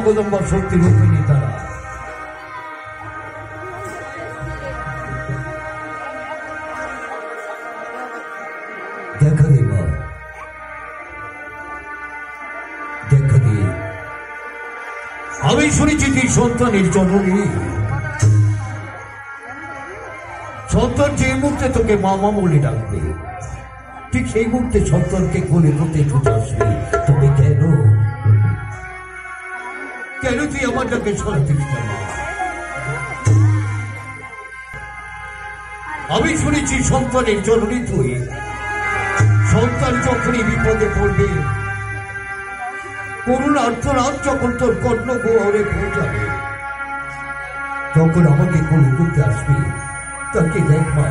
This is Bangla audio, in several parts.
জগদম্বা শক্তি রূপিণী তারা। দেখা দে মা, দেখা দে। আমি শুনেছি তুই সন্তানের জননী। সন্তান যে মুহূর্তে তোকে মামা বলে ডাকবে, ঠিক সেই মুহূর্তে সন্তানকে কোলে করতে ছুটে আসবে। তবে কেন কেন তুই আমার ডাকে সরাতিস না মা? আমি শুনেছি সন্তানের জননী তুই। সন্তান যখনই বিপদে পড়বে, করুণ আর্তনাদ যখন তোর কর্ণ গোহরে পৌঁছাবে, তখন আমাকে কোলে করতে আসবি। তাকে দেখ মা,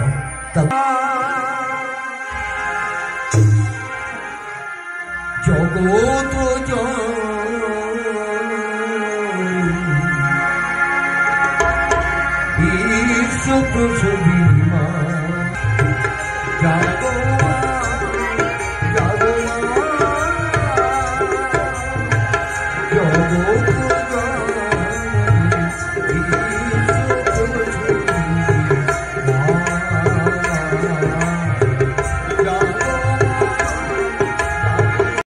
জগত বিশ্ব প্রসবী মা, জগত